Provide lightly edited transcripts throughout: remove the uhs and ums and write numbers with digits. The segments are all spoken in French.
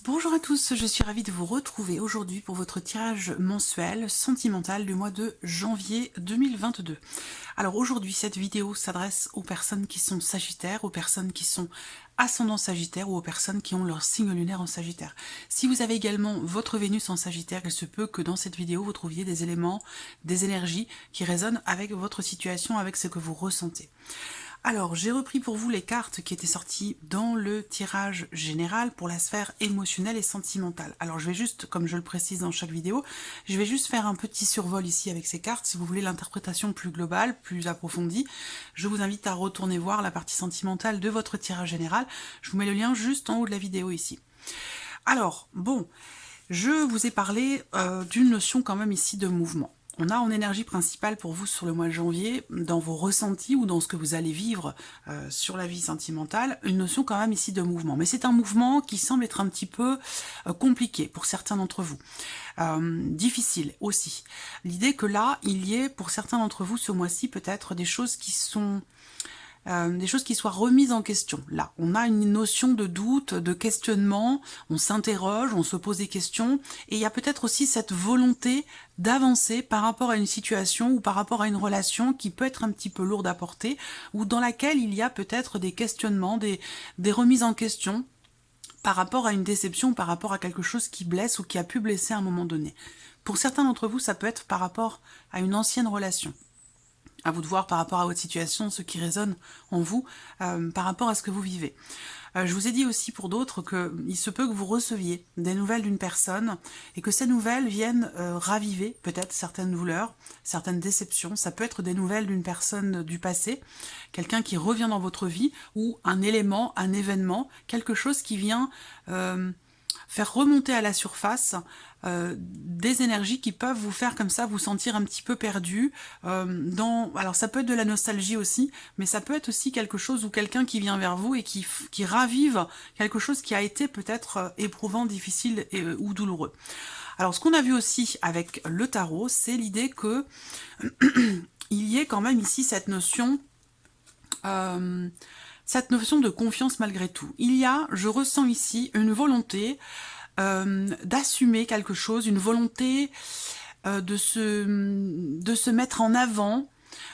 Bonjour à tous, je suis ravie de vous retrouver aujourd'hui pour votre tirage mensuel sentimental du mois de janvier 2022. Alors aujourd'hui, cette vidéo s'adresse aux personnes qui sont sagittaires, aux personnes qui sont ascendant sagittaire ou aux personnes qui ont leur signe lunaire en sagittaire. Si vous avez également votre Vénus en sagittaire, il se peut que dans cette vidéo vous trouviez des éléments, des énergies qui résonnent avec votre situation, avec ce que vous ressentez. Alors, j'ai repris pour vous les cartes qui étaient sorties dans le tirage général pour la sphère émotionnelle et sentimentale. Alors, je vais juste, comme je le précise dans chaque vidéo, je vais juste faire un petit survol ici avec ces cartes. Si vous voulez l'interprétation plus globale, plus approfondie, je vous invite à retourner voir la partie sentimentale de votre tirage général. Je vous mets le lien juste en haut de la vidéo ici. Alors, bon, je vous ai parlé d'une notion quand même ici de mouvement. On a en énergie principale pour vous sur le mois de janvier, dans vos ressentis ou dans ce que vous allez vivre sur la vie sentimentale, une notion quand même ici de mouvement. Mais c'est un mouvement qui semble être un petit peu compliqué pour certains d'entre vous. Difficile aussi. L'idée que là, il y ait pour certains d'entre vous ce mois-ci peut-être des choses qui sont... des choses qui soient remises en question. Là, on a une notion de doute, de questionnement, on s'interroge, on se pose des questions, et il y a peut-être aussi cette volonté d'avancer par rapport à une situation ou par rapport à une relation qui peut être un petit peu lourde à porter, ou dans laquelle il y a peut-être des questionnements, des remises en question par rapport à une déception, par rapport à quelque chose qui blesse ou qui a pu blesser à un moment donné. Pour certains d'entre vous, ça peut être par rapport à une ancienne relation. À vous de voir par rapport à votre situation, ce qui résonne en vous, par rapport à ce que vous vivez. Je vous ai dit aussi pour d'autres qu'il se peut que vous receviez des nouvelles d'une personne et que ces nouvelles viennent raviver peut-être certaines douleurs, certaines déceptions. Ça peut être des nouvelles d'une personne du passé, quelqu'un qui revient dans votre vie ou un élément, un événement, quelque chose qui vient... faire remonter à la surface des énergies qui peuvent vous faire comme ça vous sentir un petit peu perdu. Alors ça peut être de la nostalgie aussi, mais ça peut être aussi quelque chose ou quelqu'un qui vient vers vous et qui ravive quelque chose qui a été peut-être éprouvant, difficile ou douloureux. Alors ce qu'on a vu aussi avec le tarot, c'est l'idée que il y ait quand même ici cette notion de confiance malgré tout. Il y a, je ressens ici, une volonté d'assumer quelque chose, une volonté de se mettre en avant,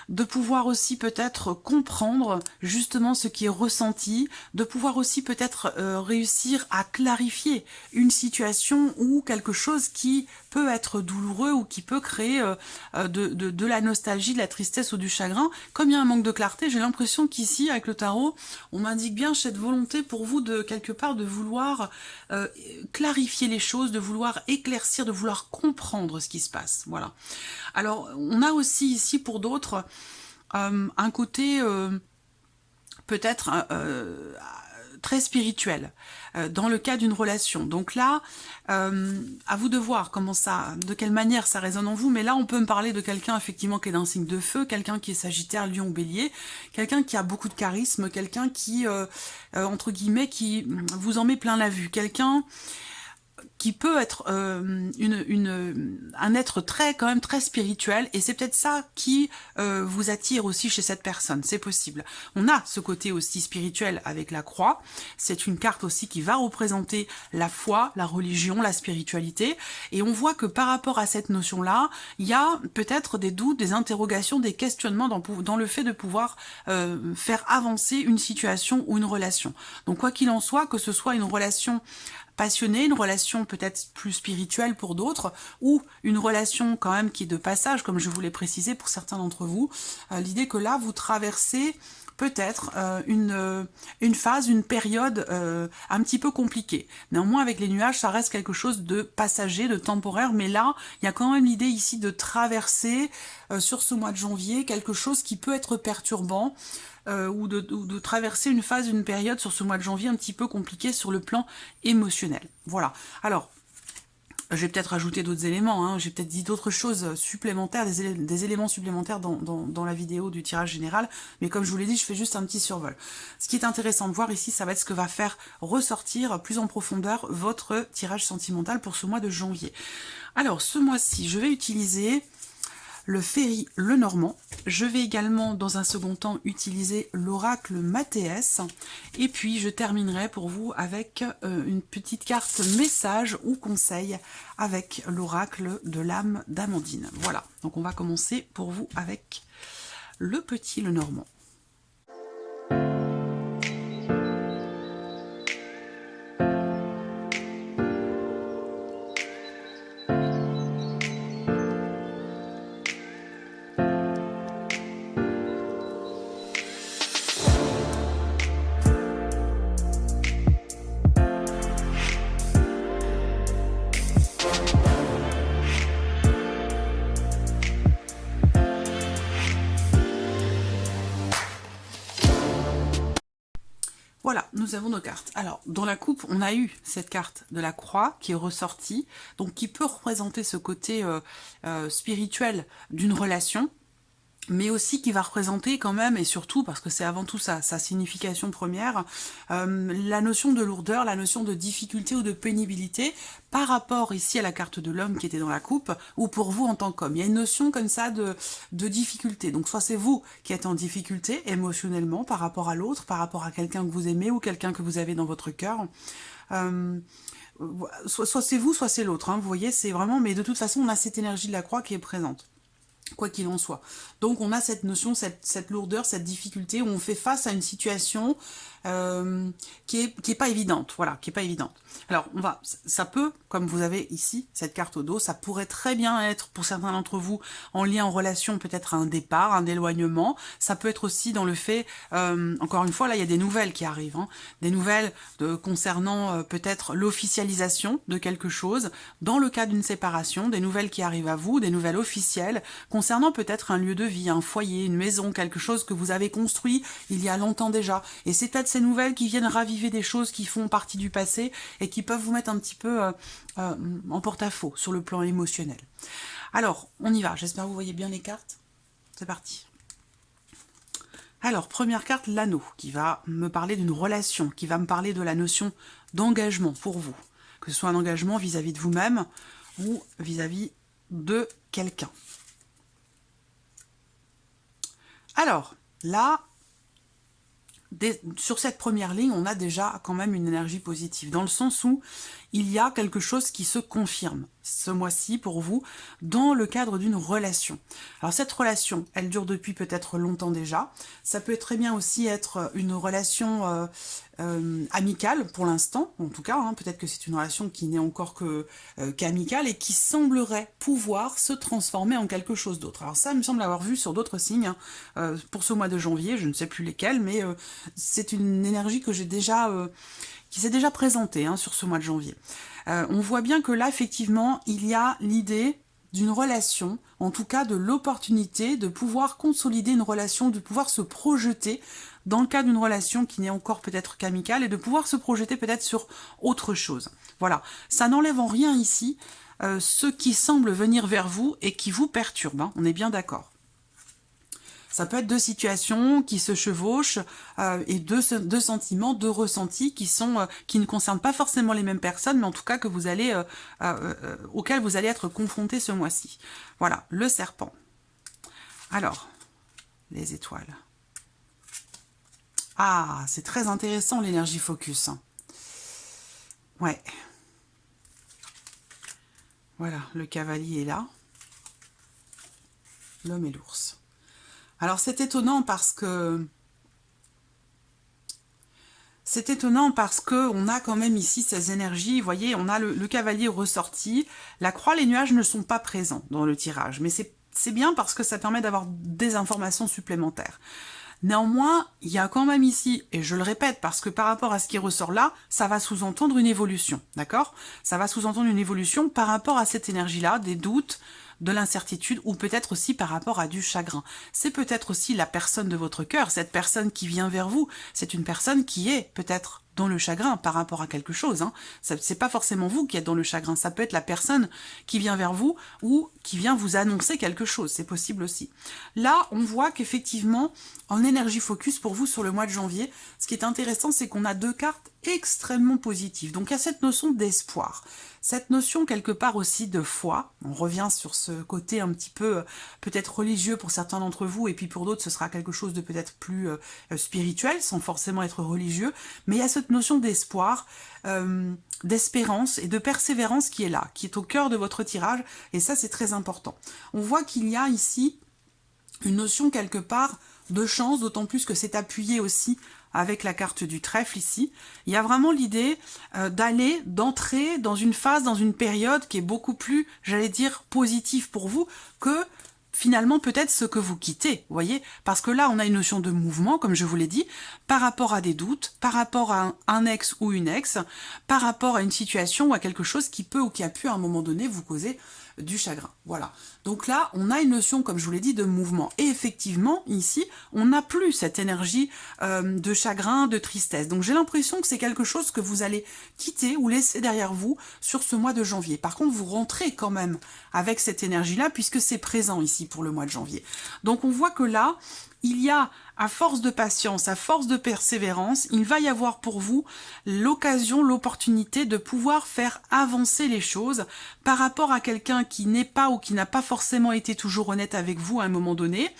de pouvoir aussi peut-être comprendre justement ce qui est ressenti, de pouvoir aussi peut-être réussir à clarifier une situation ou quelque chose qui peut être douloureux ou qui peut créer de la nostalgie, de la tristesse ou du chagrin. Comme il y a un manque de clarté, j'ai l'impression qu'ici, avec le tarot, on m'indique bien cette volonté pour vous de quelque part de vouloir clarifier les choses, de vouloir éclaircir, de vouloir comprendre ce qui se passe. Voilà. Alors, on a aussi ici pour d'autres un côté peut-être très spirituel dans le cas d'une relation. Donc là, à vous de voir comment ça, de quelle manière ça résonne en vous. Mais là, on peut me parler de quelqu'un effectivement qui est d'un signe de feu, quelqu'un qui est Sagittaire, Lion, Bélier, quelqu'un qui a beaucoup de charisme, quelqu'un qui, entre guillemets, qui vous en met plein la vue, quelqu'un qui peut être un être quand même très spirituel, et c'est peut-être ça qui vous attire aussi chez cette personne, c'est possible. On a ce côté aussi spirituel avec la croix, c'est une carte aussi qui va représenter la foi, la religion, la spiritualité, et on voit que par rapport à cette notion-là, il y a peut-être des doutes, des interrogations, des questionnements dans le fait de pouvoir faire avancer une situation ou une relation. Donc quoi qu'il en soit, que ce soit une relation passionnée, une relation peut-être plus spirituelle pour d'autres, ou une relation quand même qui est de passage, comme je vous l'ai précisé pour certains d'entre vous, l'idée que là, vous traversez peut-être une phase, une période un petit peu compliquée. Néanmoins, avec les nuages, ça reste quelque chose de passager, de temporaire, mais là, il y a quand même l'idée ici de traverser sur ce mois de janvier quelque chose qui peut être perturbant, ou de traverser une phase, une période sur ce mois de janvier un petit peu compliqué sur le plan émotionnel. Voilà. Alors, je vais peut-être ajouter d'autres éléments, hein. J'ai peut-être dit d'autres choses supplémentaires, des éléments supplémentaires dans la vidéo du tirage général, mais comme je vous l'ai dit, je fais juste un petit survol. Ce qui est intéressant de voir ici, ça va être ce que va faire ressortir plus en profondeur votre tirage sentimental pour ce mois de janvier. Alors, ce mois-ci, je vais utiliser le Ferry Lenormand. Je vais également dans un second temps utiliser l'oracle Mathéès. Et puis je terminerai pour vous avec une petite carte message ou conseil avec l'oracle de l'âme d'Amandine. Voilà, donc on va commencer pour vous avec le petit Lenormand. Voilà, nous avons nos cartes. Alors, dans la coupe, on a eu cette carte de la croix qui est ressortie, donc qui peut représenter ce côté spirituel d'une relation, mais aussi qui va représenter quand même, et surtout, parce que c'est avant tout sa signification première, la notion de lourdeur, la notion de difficulté ou de pénibilité, par rapport ici à la carte de l'homme qui était dans la coupe, ou pour vous en tant qu'homme. Il y a une notion comme ça de difficulté. Donc soit c'est vous qui êtes en difficulté émotionnellement par rapport à l'autre, par rapport à quelqu'un que vous aimez ou quelqu'un que vous avez dans votre cœur. Soit c'est vous, soit c'est l'autre. Hein, vous voyez, c'est vraiment... Mais de toute façon, on a cette énergie de la croix qui est présente, quoi qu'il en soit. Donc on a cette notion, cette lourdeur, cette difficulté où on fait face à une situation qui est pas évidente, voilà, qui est pas évidente. Alors ça peut, comme vous avez ici cette carte au dos, ça pourrait très bien être pour certains d'entre vous en lien, en relation peut-être à un départ, un éloignement. Ça peut être aussi dans le fait, encore une fois là il y a des nouvelles qui arrivent, hein, des nouvelles concernant peut-être l'officialisation de quelque chose, dans le cas d'une séparation, des nouvelles qui arrivent à vous, des nouvelles officielles concernant peut-être un lieu de vie, un foyer, une maison, quelque chose que vous avez construit il y a longtemps déjà. Et c'est peut-être ces nouvelles qui viennent raviver des choses qui font partie du passé et qui peuvent vous mettre un petit peu en porte-à-faux sur le plan émotionnel. Alors, on y va. J'espère que vous voyez bien les cartes. C'est parti. Alors, première carte, l'anneau, qui va me parler d'une relation, qui va me parler de la notion d'engagement pour vous. Que ce soit un engagement vis-à-vis de vous-même ou vis-à-vis de quelqu'un. Alors, là, sur cette première ligne, on a déjà quand même une énergie positive, dans le sens où il y a quelque chose qui se confirme ce mois-ci pour vous dans le cadre d'une relation. Alors cette relation, elle dure depuis peut-être longtemps déjà. Ça peut très bien aussi être une relation amicale pour l'instant, en tout cas. Hein, peut-être que c'est une relation qui n'est encore qu'amicale et qui semblerait pouvoir se transformer en quelque chose d'autre. Alors ça, il me semble avoir vu sur d'autres signes hein, pour ce mois de janvier, je ne sais plus lesquels, mais c'est une énergie que j'ai déjà... qui s'est déjà présenté hein, sur ce mois de janvier. On voit bien que là, effectivement, il y a l'idée d'une relation, en tout cas de l'opportunité de pouvoir consolider une relation, de pouvoir se projeter dans le cas d'une relation qui n'est encore peut-être qu'amicale et de pouvoir se projeter peut-être sur autre chose. Voilà, ça n'enlève en rien ici ce qui semble venir vers vous et qui vous perturbe, hein, on est bien d'accord. Ça peut être deux situations qui se chevauchent et deux sentiments, deux ressentis qui ne concernent pas forcément les mêmes personnes, mais en tout cas que vous allez, auxquels vous allez être confrontés ce mois-ci. Voilà, le serpent. Alors, les étoiles. Ah, c'est très intéressant l'énergie focus. Ouais. Voilà, le cavalier est là. L'homme et l'ours. Alors c'est étonnant parce que on a quand même ici ces énergies, vous voyez, on a le cavalier ressorti, la croix, les nuages ne sont pas présents dans le tirage, mais c'est bien parce que ça permet d'avoir des informations supplémentaires. Néanmoins, il y a quand même ici, et je le répète parce que par rapport à ce qui ressort là, ça va sous-entendre une évolution, d'accord? Ça va sous-entendre une évolution par rapport à cette énergie-là, des doutes, de l'incertitude ou peut-être aussi par rapport à du chagrin. C'est peut-être aussi la personne de votre cœur, cette personne qui vient vers vous, c'est une personne qui est peut-être dans le chagrin par rapport à quelque chose. Hein. C'est pas forcément vous qui êtes dans le chagrin, ça peut être la personne qui vient vers vous ou qui vient vous annoncer quelque chose, c'est possible aussi. Là, on voit qu'effectivement, en énergie focus pour vous sur le mois de janvier, ce qui est intéressant, c'est qu'on a deux cartes extrêmement positif. Donc il y a cette notion d'espoir, cette notion quelque part aussi de foi. On revient sur ce côté un petit peu peut-être religieux pour certains d'entre vous, et puis pour d'autres ce sera quelque chose de peut-être plus spirituel, sans forcément être religieux, mais il y a cette notion d'espoir, d'espérance et de persévérance qui est là, qui est au cœur de votre tirage, et ça c'est très important. On voit qu'il y a ici une notion quelque part de chance, d'autant plus que c'est appuyé aussi avec la carte du trèfle ici. Il y a vraiment l'idée d'entrer dans une phase, dans une période qui est beaucoup plus, j'allais dire, positive pour vous que finalement peut-être ce que vous quittez, vous voyez, parce que là on a une notion de mouvement, comme je vous l'ai dit, par rapport à des doutes, par rapport à un ex ou une ex, par rapport à une situation ou à quelque chose qui peut ou qui a pu à un moment donné vous causer du chagrin. Voilà. Donc là, on a une notion, comme je vous l'ai dit, de mouvement. Et effectivement, ici, on n'a plus cette énergie de chagrin, de tristesse. Donc j'ai l'impression que c'est quelque chose que vous allez quitter ou laisser derrière vous sur ce mois de janvier. Par contre, vous rentrez quand même avec cette énergie-là, puisque c'est présent ici pour le mois de janvier. Donc on voit que là, il y a, à force de patience, à force de persévérance, il va y avoir pour vous l'occasion, l'opportunité de pouvoir faire avancer les choses par rapport à quelqu'un qui n'est pas ou qui n'a pas forcément été toujours honnête avec vous à un moment donné.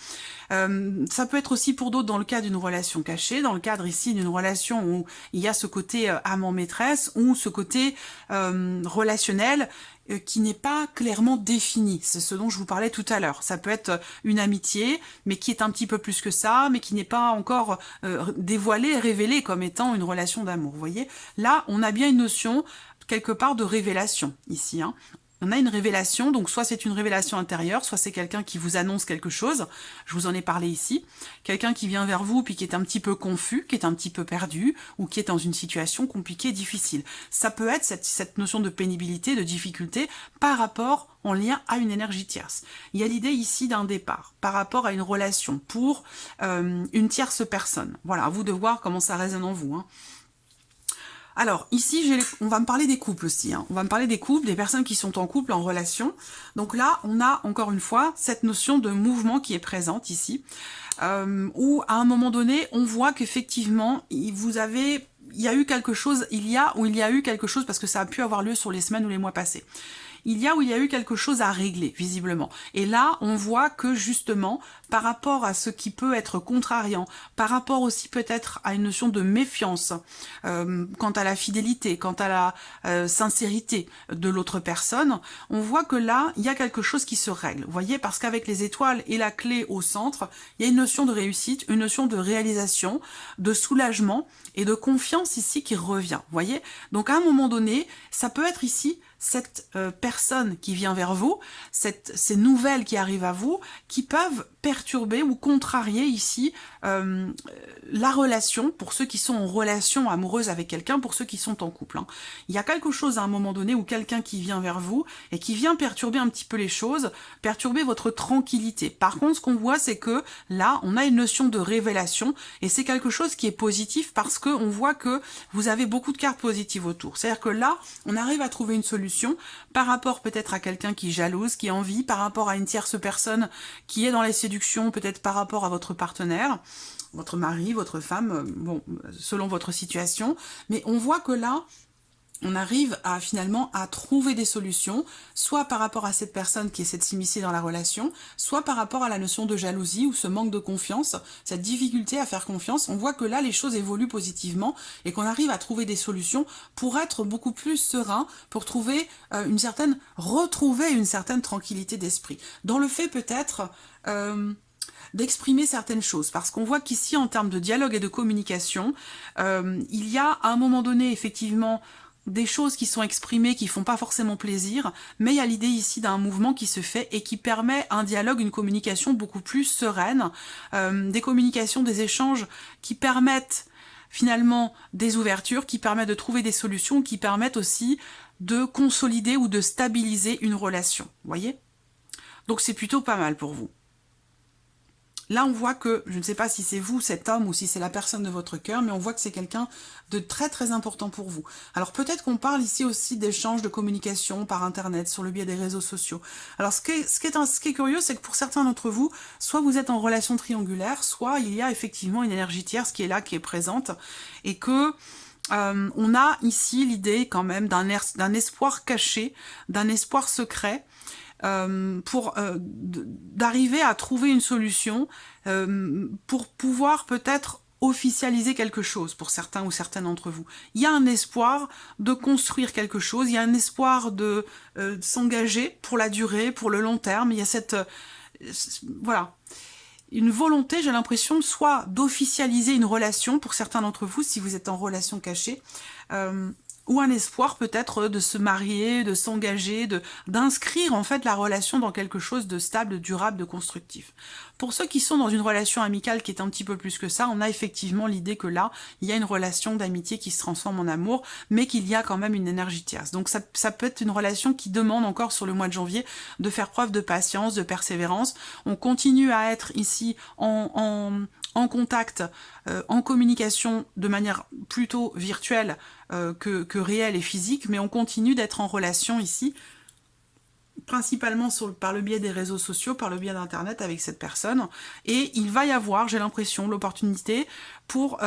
Ça peut être aussi pour d'autres dans le cas d'une relation cachée, dans le cadre ici d'une relation où il y a ce côté amant-maîtresse ou ce côté relationnel qui n'est pas clairement défini. C'est ce dont je vous parlais tout à l'heure. Ça peut être une amitié, mais qui est un petit peu plus que ça, mais qui n'est pas encore dévoilée, révélée comme étant une relation d'amour. Vous voyez, là, on a bien une notion quelque part de révélation ici, hein. On a une révélation, donc soit c'est une révélation intérieure, soit c'est quelqu'un qui vous annonce quelque chose, je vous en ai parlé ici, quelqu'un qui vient vers vous puis qui est un petit peu confus, qui est un petit peu perdu, ou qui est dans une situation compliquée, difficile. Ça peut être cette notion de pénibilité, de difficulté, par rapport, en lien à une énergie tierce. Il y a l'idée ici d'un départ, par rapport à une relation, pour une tierce personne. Voilà, à vous de voir comment ça résonne en vous, hein. Alors, ici, on va me parler des couples aussi. Hein. On va me parler des couples, des personnes qui sont en couple, en relation. Donc là, on a, encore une fois, cette notion de mouvement qui est présente ici, où, à un moment donné, on voit qu'effectivement, il y a eu quelque chose, il y a eu quelque chose, parce que ça a pu avoir lieu sur les semaines ou les mois passés. Il y a eu quelque chose à régler, visiblement. Et là, on voit que justement, par rapport à ce qui peut être contrariant, par rapport aussi peut-être à une notion de méfiance, quant à la fidélité, quant à la sincérité de l'autre personne, on voit que là, il y a quelque chose qui se règle. Vous voyez, parce qu'avec les étoiles et la clé au centre, il y a une notion de réussite, une notion de réalisation, de soulagement et de confiance ici qui revient. Vous voyez, donc à un moment donné, ça peut être ici cette personne qui vient vers vous, ces nouvelles qui arrivent à vous, qui peuvent perturber ou contrarier ici la relation, pour ceux qui sont en relation amoureuse avec quelqu'un, pour ceux qui sont en couple. Hein. Il y a quelque chose à un moment donné où quelqu'un qui vient vers vous et qui vient perturber un petit peu les choses, perturber votre tranquillité. Par contre, ce qu'on voit, c'est que là, on a une notion de révélation et c'est quelque chose qui est positif parce qu'on voit que vous avez beaucoup de cartes positives autour. C'est-à-dire que là, on arrive à trouver une solution par rapport peut-être à quelqu'un qui jalouse, qui envie, par rapport à une tierce personne qui est dans les séductions, peut-être par rapport à votre partenaire, votre mari, votre femme, bon, selon votre situation. Mais on voit que là, on arrive à finalement à trouver des solutions, soit par rapport à cette personne qui essaie de s'immiscer dans la relation, soit par rapport à la notion de jalousie ou ce manque de confiance, cette difficulté à faire confiance. On voit que là, les choses évoluent positivement et qu'on arrive à trouver des solutions pour être beaucoup plus serein, pour trouver retrouver une certaine tranquillité d'esprit. Dans le fait peut-être d'exprimer certaines choses, parce qu'on voit qu'ici, en termes de dialogue et de communication, il y a à un moment donné, effectivement, des choses qui sont exprimées, qui font pas forcément plaisir, mais il y a l'idée ici d'un mouvement qui se fait et qui permet un dialogue, une communication beaucoup plus sereine, des communications, des échanges qui permettent finalement des ouvertures, qui permettent de trouver des solutions, qui permettent aussi de consolider ou de stabiliser une relation, vous voyez? Donc c'est plutôt pas mal pour vous. Là, on voit que, je ne sais pas si c'est vous, cet homme, ou si c'est la personne de votre cœur, mais on voit que c'est quelqu'un de très très important pour vous. Alors peut-être qu'on parle ici aussi d'échanges de communication par Internet, sur le biais des réseaux sociaux. Alors ce qui est curieux, c'est que pour certains d'entre vous, soit vous êtes en relation triangulaire, soit il y a effectivement une énergie tierce qui est là, qui est présente, et que on a ici l'idée quand même d'un espoir caché, d'un espoir secret, d'arriver à trouver une solution pour pouvoir peut-être officialiser quelque chose pour certains ou certaines d'entre vous. Il y a un espoir de construire quelque chose, il y a un espoir de s'engager pour la durée, pour le long terme, il y a cette... voilà. Une volonté, j'ai l'impression, soit d'officialiser une relation, pour certains d'entre vous, si vous êtes en relation cachée, ou un espoir peut-être de se marier, de s'engager, d'inscrire en fait la relation dans quelque chose de stable, de durable, de constructif. Pour ceux qui sont dans une relation amicale qui est un petit peu plus que ça, on a effectivement l'idée que là, il y a une relation d'amitié qui se transforme en amour, mais qu'il y a quand même une énergie tierce. Donc ça peut être une relation qui demande encore sur le mois de janvier de faire preuve de patience, de persévérance. On continue à être ici en contact, en communication de manière plutôt virtuelle que réelle et physique, mais on continue d'être en relation ici, principalement par le biais des réseaux sociaux, par le biais d'Internet avec cette personne, et il va y avoir, j'ai l'impression, l'opportunité pour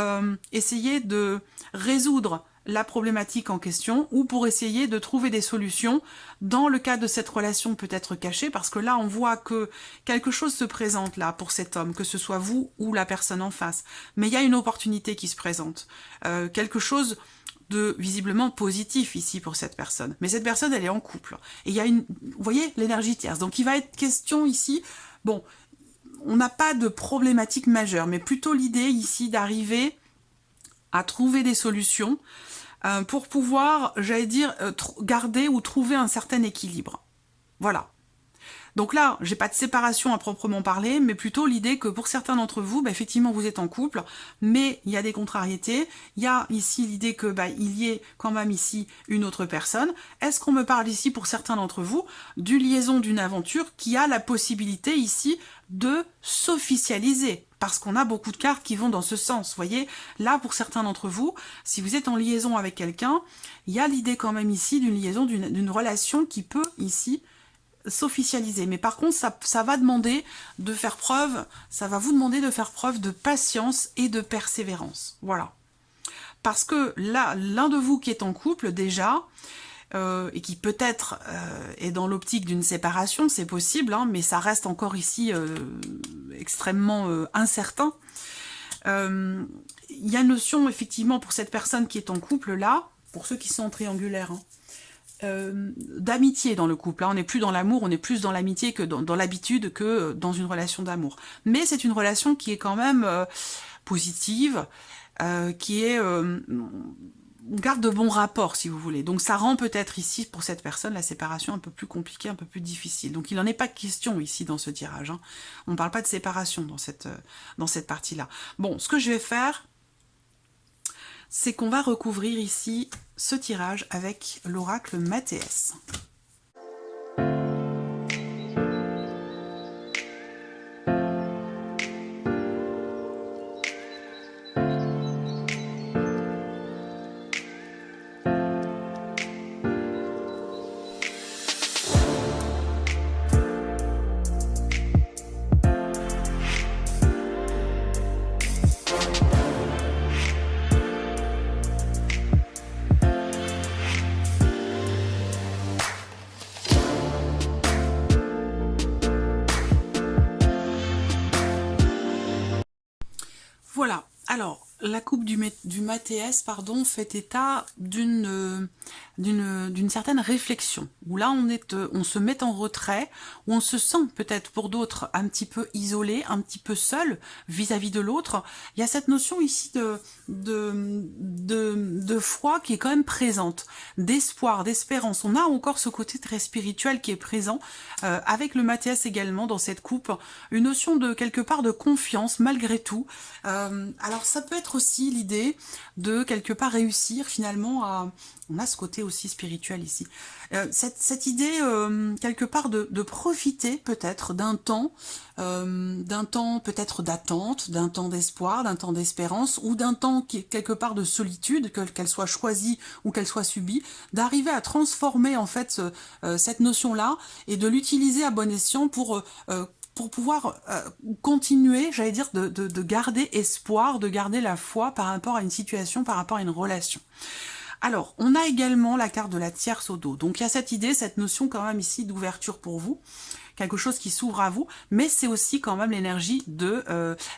essayer de résoudre la problématique en question, ou pour essayer de trouver des solutions dans le cas de cette relation peut-être cachée, parce que là on voit que quelque chose se présente là pour cet homme, que ce soit vous ou la personne en face, mais il y a une opportunité qui se présente, quelque chose de visiblement positif ici pour cette personne. Mais cette personne, elle est en couple. Et il y a une... Vous voyez, l'énergie tierce. Donc il va être question ici... Bon, on n'a pas de problématique majeure, mais plutôt l'idée ici d'arriver à trouver des solutions pour pouvoir, j'allais dire, garder ou trouver un certain équilibre. Voilà. Donc là, j'ai pas de séparation à proprement parler, mais plutôt l'idée que pour certains d'entre vous, bah, effectivement, vous êtes en couple, mais il y a des contrariétés. Il y a ici l'idée que il y ait quand même ici une autre personne. Est-ce qu'on me parle ici, pour certains d'entre vous, d'une liaison, d'une aventure qui a la possibilité ici de s'officialiser? Parce qu'on a beaucoup de cartes qui vont dans ce sens, vous voyez. Là, pour certains d'entre vous, si vous êtes en liaison avec quelqu'un, il y a l'idée quand même ici d'une liaison, d'une relation qui peut ici s'officialiser. Mais par contre, ça va demander de faire preuve, ça va vous demander de faire preuve de patience et de persévérance. Voilà. Parce que là, l'un de vous qui est en couple déjà, et qui peut-être est dans l'optique d'une séparation, c'est possible, hein, mais ça reste encore ici extrêmement incertain. Il y a une notion, effectivement, pour cette personne qui est en couple là, pour ceux qui sont en triangulaire, hein, d'amitié dans le couple. Là, on n'est plus dans l'amour, on est plus dans l'amitié que dans l'habitude que dans une relation d'amour. Mais c'est une relation qui est quand même positive, qui est... on garde de bons rapports, si vous voulez. Donc ça rend peut-être ici, pour cette personne, la séparation un peu plus compliquée, un peu plus difficile. Donc il n'en est pas question ici dans ce tirage, hein. On ne parle pas de séparation dans cette partie-là. Bon, ce que je vais faire, c'est qu'on va recouvrir ici ce tirage avec l'oracle Mathéès. Voilà, alors la coupe du Mathéès, pardon, fait état d'une certaine réflexion, où là on se met en retrait, où on se sent peut-être pour d'autres un petit peu isolé, un petit peu seul vis-à-vis de l'autre. Il y a cette notion ici de foi qui est quand même présente, d'espoir, d'espérance. On a encore ce côté très spirituel qui est présent, avec le Mathéès également dans cette coupe, une notion de quelque part de confiance malgré tout. Alors ça peut être aussi l'idée de quelque part réussir finalement à... On a ce côté aussi spirituel ici. Cette idée quelque part de profiter peut-être d'un temps peut-être d'attente, d'un temps d'espoir, d'un temps d'espérance, ou d'un temps qui est quelque part de solitude, qu'elle soit choisie ou qu'elle soit subie, d'arriver à transformer en fait cette notion-là et de l'utiliser à bon escient pour pour pouvoir continuer, j'allais dire, de garder espoir, de garder la foi par rapport à une situation, par rapport à une relation. Alors, on a également la carte de la tierce au dos. Donc, il y a cette idée, cette notion quand même ici d'ouverture pour vous, quelque chose qui s'ouvre à vous, mais c'est aussi quand même l'énergie de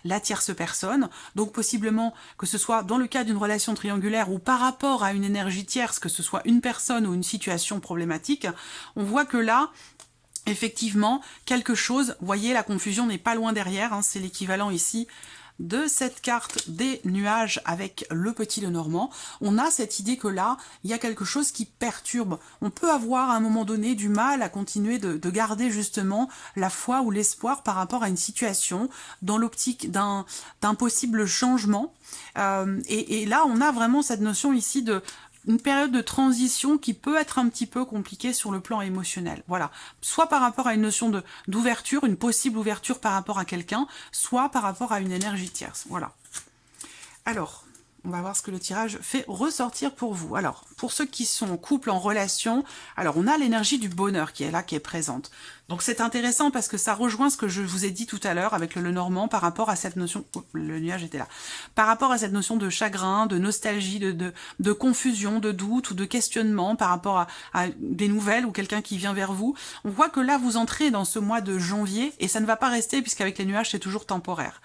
la tierce personne. Donc, possiblement que ce soit dans le cas d'une relation triangulaire ou par rapport à une énergie tierce, que ce soit une personne ou une situation problématique, on voit que là, effectivement, quelque chose, vous voyez, la confusion n'est pas loin derrière, hein, c'est l'équivalent ici de cette carte des nuages avec le petit Lenormand. On a cette idée que là, il y a quelque chose qui perturbe. On peut avoir à un moment donné du mal à continuer de garder justement la foi ou l'espoir par rapport à une situation dans l'optique d'un possible changement. Et là, on a vraiment cette notion ici de une période de transition qui peut être un petit peu compliquée sur le plan émotionnel. Voilà. Soit par rapport à une notion d'ouverture, une possible ouverture par rapport à quelqu'un, soit par rapport à une énergie tierce. Voilà. Alors, on va voir ce que le tirage fait ressortir pour vous. Alors, pour ceux qui sont en couple, en relation, alors on a l'énergie du bonheur qui est là, qui est présente. Donc c'est intéressant parce que ça rejoint ce que je vous ai dit tout à l'heure avec le Lenormand par rapport à cette notion, oh, le nuage était là, par rapport à cette notion de chagrin, de nostalgie, de confusion, de doute ou de questionnement par rapport à des nouvelles ou quelqu'un qui vient vers vous. On voit que là vous entrez dans ce mois de janvier et ça ne va pas rester puisqu'avec les nuages c'est toujours temporaire.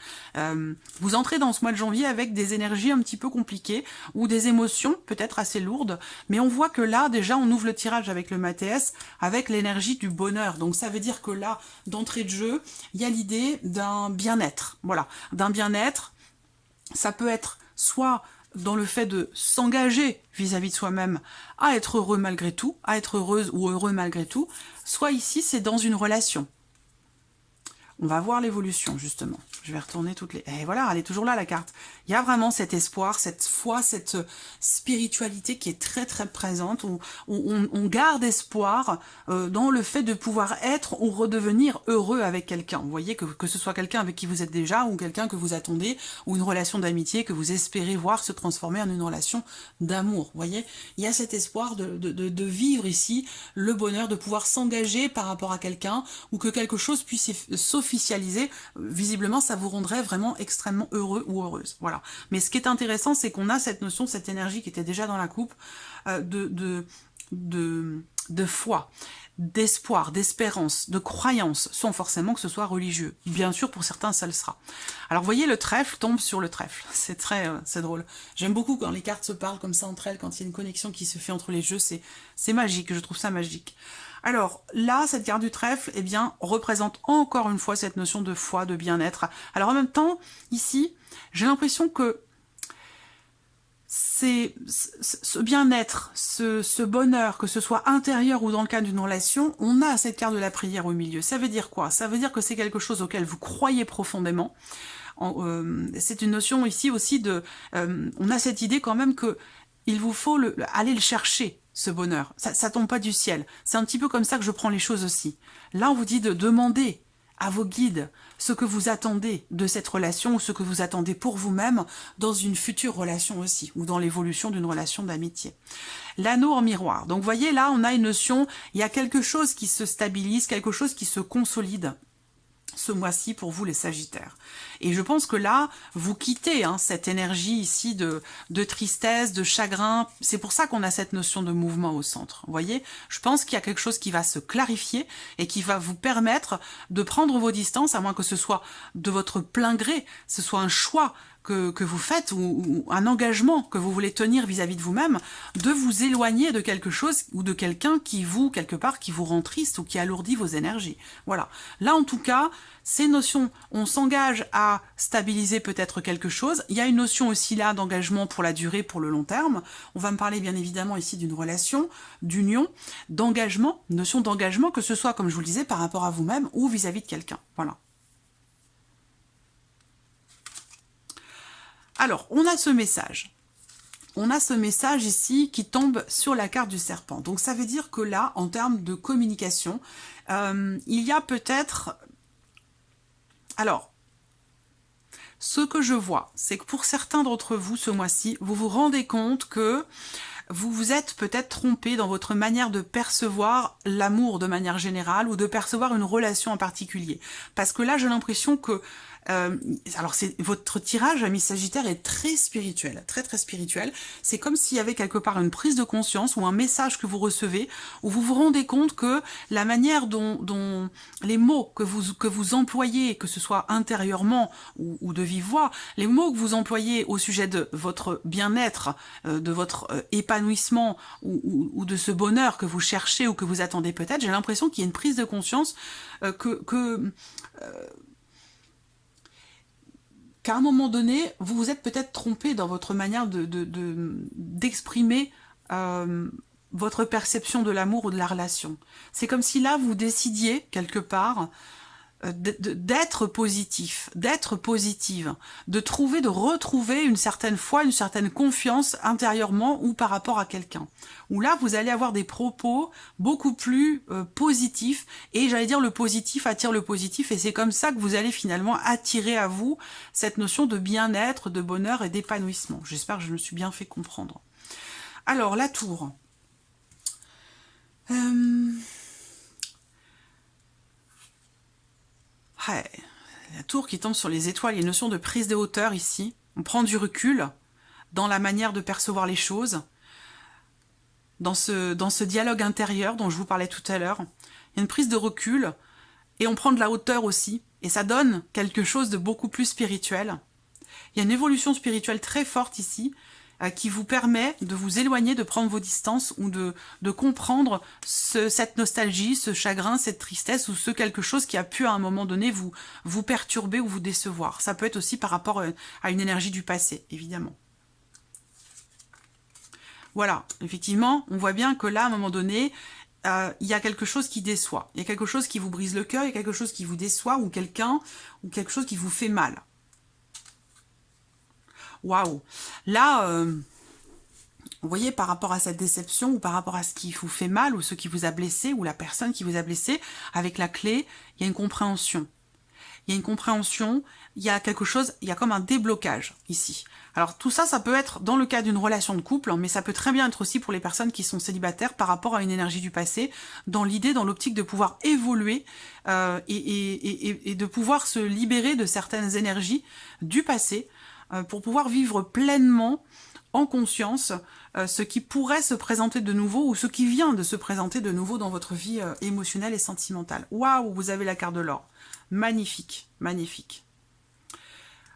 Vous entrez dans ce mois de janvier avec des énergies un petit peu compliquées ou des émotions peut-être assez lourdes, mais on voit que là déjà on ouvre le tirage avec le Mathéès avec l'énergie du bonheur. Donc ça veut dire que là, d'entrée de jeu, il y a l'idée d'un bien-être. Voilà, d'un bien-être. Ça peut être soit dans le fait de s'engager vis-à-vis de soi-même à être heureux malgré tout, à être heureuse ou heureux malgré tout, soit ici, c'est dans une relation. On va voir l'évolution, justement. Je vais retourner toutes les... Et voilà, elle est toujours là, la carte. Il y a vraiment cet espoir, cette foi, cette spiritualité qui est très, très présente. On garde espoir dans le fait de pouvoir être ou redevenir heureux avec quelqu'un. Vous voyez, que ce soit quelqu'un avec qui vous êtes déjà, ou quelqu'un que vous attendez, ou une relation d'amitié que vous espérez voir se transformer en une relation d'amour. Vous voyez, il y a cet espoir de vivre ici le bonheur, de pouvoir s'engager par rapport à quelqu'un, ou que quelque chose puisse s'officialiser. Visiblement, ça vous rendrait vraiment extrêmement heureux ou heureuse. Voilà. Mais ce qui est intéressant, c'est qu'on a cette notion, cette énergie qui était déjà dans la coupe, de foi, d'espoir, d'espérance, de croyance, sans forcément que ce soit religieux. Bien sûr, pour certains, ça le sera. Alors, vous voyez, le trèfle tombe sur le trèfle. C'est c'est drôle. J'aime beaucoup quand les cartes se parlent comme ça entre elles, quand il y a une connexion qui se fait entre les jeux. C'est magique, je trouve ça magique. Alors là, cette carte du trèfle, eh bien, représente encore une fois cette notion de foi, de bien-être. Alors en même temps, ici, j'ai l'impression que ce bien-être, ce bonheur, que ce soit intérieur ou dans le cadre d'une relation, on a cette carte de la prière au milieu. Ça veut dire quoi? Ça veut dire que c'est quelque chose auquel vous croyez profondément. C'est une notion ici aussi de... on a cette idée quand même que il vous faut aller le chercher, ce bonheur. Ça tombe pas du ciel. C'est un petit peu comme ça que je prends les choses aussi. Là, on vous dit de demander à vos guides ce que vous attendez de cette relation ou ce que vous attendez pour vous-même dans une future relation aussi, ou dans l'évolution d'une relation d'amitié. L'anneau en miroir. Donc, vous voyez, là, on a une notion, il y a quelque chose qui se stabilise, quelque chose qui se consolide ce mois-ci pour vous les Sagittaires. Et je pense que là, vous quittez cette énergie ici de tristesse, de chagrin. C'est pour ça qu'on a cette notion de mouvement au centre. Vous voyez, je pense qu'il y a quelque chose qui va se clarifier et qui va vous permettre de prendre vos distances, à moins que ce soit de votre plein gré, ce soit un choix que vous faites ou un engagement que vous voulez tenir vis-à-vis de vous-même, de vous éloigner de quelque chose ou de quelqu'un qui vous, quelque part, qui vous rend triste ou qui alourdit vos énergies. Voilà. Là, en tout cas, ces notions, on s'engage à stabiliser peut-être quelque chose. Il y a une notion aussi là d'engagement pour la durée, pour le long terme. On va me parler bien évidemment ici d'une relation, d'union, d'engagement, une notion d'engagement, que ce soit, comme je vous le disais, par rapport à vous-même ou vis-à-vis de quelqu'un. Voilà. Alors, on a ce message. On a ce message ici qui tombe sur la carte du serpent. Donc, ça veut dire que là, en termes de communication, il y a peut-être... Alors, ce que je vois, c'est que pour certains d'entre vous, ce mois-ci, vous vous rendez compte que vous vous êtes peut-être trompé dans votre manière de percevoir l'amour de manière générale ou de percevoir une relation en particulier. Parce que là, j'ai l'impression que alors votre tirage, ami Sagittaire, est très spirituel, très très spirituel. C'est comme s'il y avait quelque part une prise de conscience ou un message que vous recevez, où vous vous rendez compte que la manière dont les mots que vous employez, que ce soit intérieurement ou de vive voix, les mots que vous employez au sujet de votre bien-être, de votre épanouissement ou de ce bonheur que vous cherchez ou que vous attendez peut-être, j'ai l'impression qu'il y a une prise de conscience qu'à un moment donné, vous vous êtes peut-être trompé dans votre manière d'exprimer votre perception de l'amour ou de la relation. C'est comme si là, vous décidiez, quelque part, d'être positif, d'être positive, de retrouver une certaine foi, une certaine confiance intérieurement ou par rapport à quelqu'un. Où là, vous allez avoir des propos beaucoup plus positifs, et j'allais dire le positif attire le positif, et c'est comme ça que vous allez finalement attirer à vous cette notion de bien-être, de bonheur et d'épanouissement. J'espère que je me suis bien fait comprendre. Alors, la tour. La tour qui tombe sur les étoiles, il y a une notion de prise de hauteur ici. On prend du recul dans la manière de percevoir les choses, dans ce dialogue intérieur dont je vous parlais tout à l'heure. Il y a une prise de recul et on prend de la hauteur aussi. Et ça donne quelque chose de beaucoup plus spirituel. Il y a une évolution spirituelle très forte ici qui vous permet de vous éloigner, de prendre vos distances ou de comprendre cette nostalgie, ce chagrin, cette tristesse ou ce quelque chose qui a pu à un moment donné vous perturber ou vous décevoir. Ça peut être aussi par rapport à une énergie du passé, évidemment. Voilà, effectivement, on voit bien que là, à un moment donné, il y a quelque chose qui déçoit. Il y a quelque chose qui vous brise le cœur, il y a quelque chose qui vous déçoit ou quelque chose qui vous fait mal. Waouh! Là, vous voyez, par rapport à cette déception ou par rapport à ce qui vous fait mal ou ce qui vous a blessé ou la personne qui vous a blessé, avec la clé, il y a une compréhension. Il y a une compréhension, il y a quelque chose, il y a comme un déblocage ici. Alors tout ça, ça peut être dans le cas d'une relation de couple, mais ça peut très bien être aussi pour les personnes qui sont célibataires par rapport à une énergie du passé, dans l'idée, dans l'optique de pouvoir évoluer et de pouvoir se libérer de certaines énergies du passé pour pouvoir vivre pleinement en conscience ce qui pourrait se présenter de nouveau ou ce qui vient de se présenter de nouveau dans votre vie émotionnelle et sentimentale. Waouh, vous avez la carte de l'or. Magnifique, magnifique.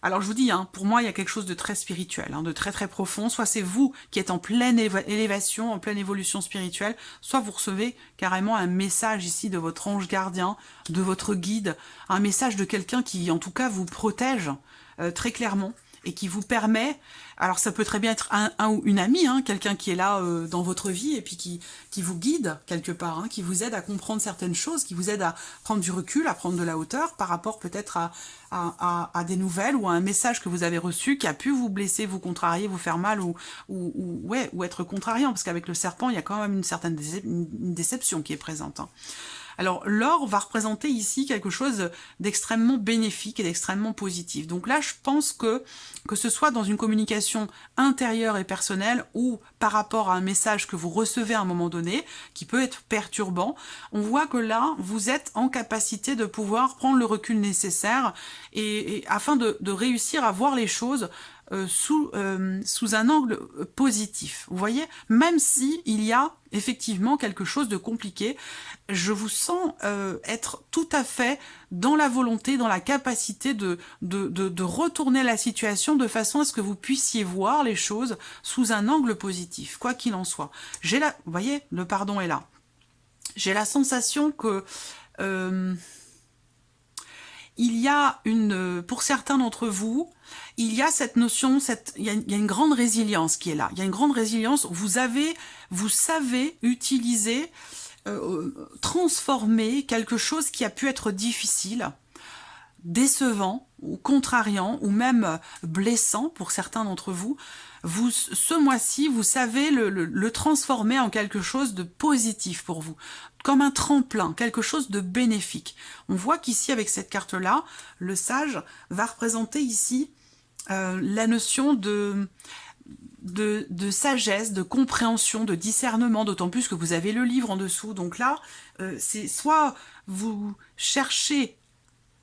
Alors je vous dis, pour moi il y a quelque chose de très spirituel, de très très profond. Soit c'est vous qui êtes en pleine élévation, en pleine évolution spirituelle, soit vous recevez carrément un message ici de votre ange gardien, de votre guide, un message de quelqu'un qui en tout cas vous protège très clairement et qui vous permet, alors ça peut très bien être un ou une amie, quelqu'un qui est là dans votre vie et puis qui vous guide quelque part, qui vous aide à comprendre certaines choses, qui vous aide à prendre du recul, à prendre de la hauteur par rapport peut-être à des nouvelles ou à un message que vous avez reçu qui a pu vous blesser, vous contrarier, vous faire mal ou être contrariant, parce qu'avec le serpent, il y a quand même une certaine déception qui est présente. Alors, l'or va représenter ici quelque chose d'extrêmement bénéfique et d'extrêmement positif. Donc là, je pense que ce soit dans une communication intérieure et personnelle ou par rapport à un message que vous recevez à un moment donné, qui peut être perturbant, on voit que là, vous êtes en capacité de pouvoir prendre le recul nécessaire et afin de réussir à voir les choses sous un angle positif. Vous voyez, même si il y a effectivement quelque chose de compliqué, je vous sens être tout à fait dans la volonté, dans la capacité de retourner la situation de façon à ce que vous puissiez voir les choses sous un angle positif, quoi qu'il en soit. Vous voyez, le pardon est là. J'ai la sensation que il y a pour certains d'entre vous, il y a cette notion, il y a une grande résilience qui est là. Il y a une grande résilience. Vous savez utiliser, transformer quelque chose qui a pu être difficile, décevant ou contrariant ou même blessant pour certains d'entre vous. Ce mois-ci, vous savez le transformer en quelque chose de positif pour vous, comme un tremplin, quelque chose de bénéfique. On voit qu'ici, avec cette carte-là, le sage va représenter ici la notion de sagesse, de compréhension, de discernement, d'autant plus que vous avez le livre en dessous. Donc là, c'est soit vous cherchez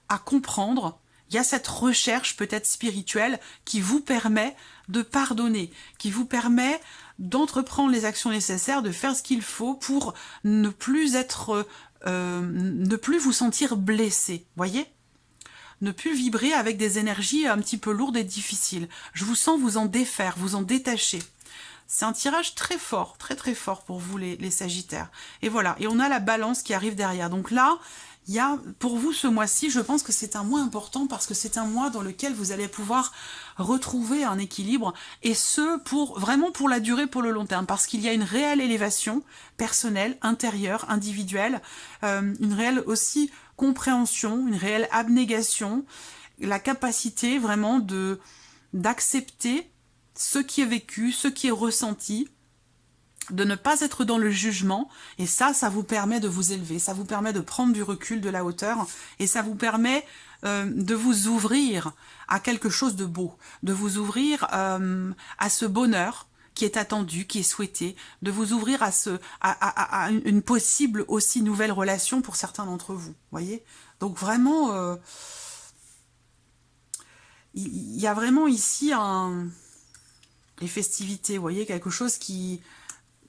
à comprendre, il y a cette recherche peut-être spirituelle qui vous permet de pardonner, qui vous permet d'entreprendre les actions nécessaires, de faire ce qu'il faut pour ne plus ne plus vous sentir blessé, voyez ? Ne plus vibrer avec des énergies un petit peu lourdes et difficiles. Je vous sens vous en défaire, vous en détacher. C'est un tirage très fort, très très fort pour vous les Sagittaires. Et voilà, et on a la balance qui arrive derrière. Donc là, il y a, pour vous ce mois-ci, je pense que c'est un mois important parce que c'est un mois dans lequel vous allez pouvoir retrouver un équilibre et ce, vraiment pour la durée, pour le long terme, parce qu'il y a une réelle élévation personnelle, intérieure, individuelle, une réelle aussi compréhension, une réelle abnégation, la capacité vraiment d'accepter ce qui est vécu, ce qui est ressenti, de ne pas être dans le jugement, et ça vous permet de vous élever, ça vous permet de prendre du recul, de la hauteur, et ça vous permet de vous ouvrir à quelque chose de beau, de vous ouvrir à ce bonheur qui est attendu, qui est souhaité, de vous ouvrir à une possible aussi nouvelle relation pour certains d'entre vous, voyez. Donc vraiment, il y a vraiment ici les festivités, vous voyez, quelque chose qui...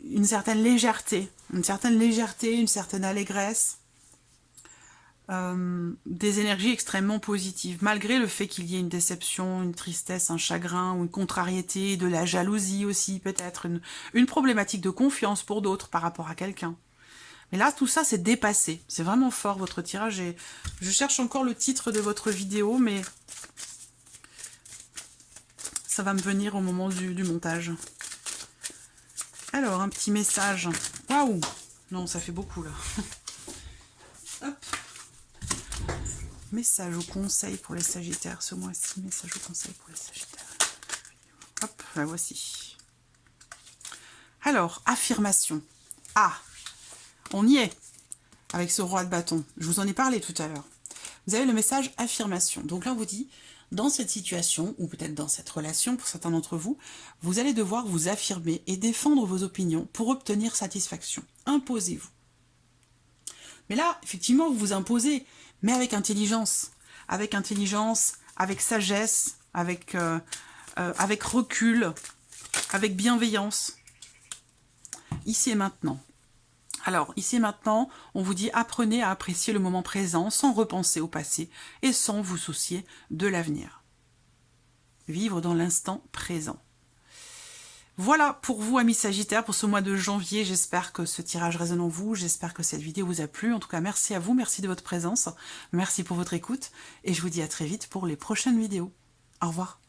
une certaine légèreté, une certaine allégresse, des énergies extrêmement positives, malgré le fait qu'il y ait une déception, une tristesse, un chagrin, ou une contrariété, de la jalousie aussi, peut-être, une problématique de confiance pour d'autres par rapport à quelqu'un. Mais là, tout ça, c'est dépassé. C'est vraiment fort, votre tirage. Et je cherche encore le titre de votre vidéo, mais ça va me venir au moment du montage. Alors, un petit message. Waouh! Non, ça fait beaucoup, là. Hop. Message ou conseil pour les Sagittaires ce mois-ci. Message ou conseil pour les Sagittaires. Hop, la voici. Alors, affirmation. Ah! On y est avec ce roi de bâton. Je vous en ai parlé tout à l'heure. Vous avez le message affirmation. Donc là, on vous dit... dans cette situation, ou peut-être dans cette relation, pour certains d'entre vous, vous allez devoir vous affirmer et défendre vos opinions pour obtenir satisfaction. Imposez-vous. Mais là, effectivement, vous vous imposez, mais avec intelligence. Avec intelligence, avec sagesse, avec recul, avec bienveillance. Ici et maintenant. Alors, ici et maintenant, on vous dit apprenez à apprécier le moment présent sans repenser au passé et sans vous soucier de l'avenir. Vivre dans l'instant présent. Voilà pour vous, amis Sagittaires, pour ce mois de janvier. J'espère que ce tirage résonne en vous. J'espère que cette vidéo vous a plu. En tout cas, merci à vous. Merci de votre présence. Merci pour votre écoute. Et je vous dis à très vite pour les prochaines vidéos. Au revoir.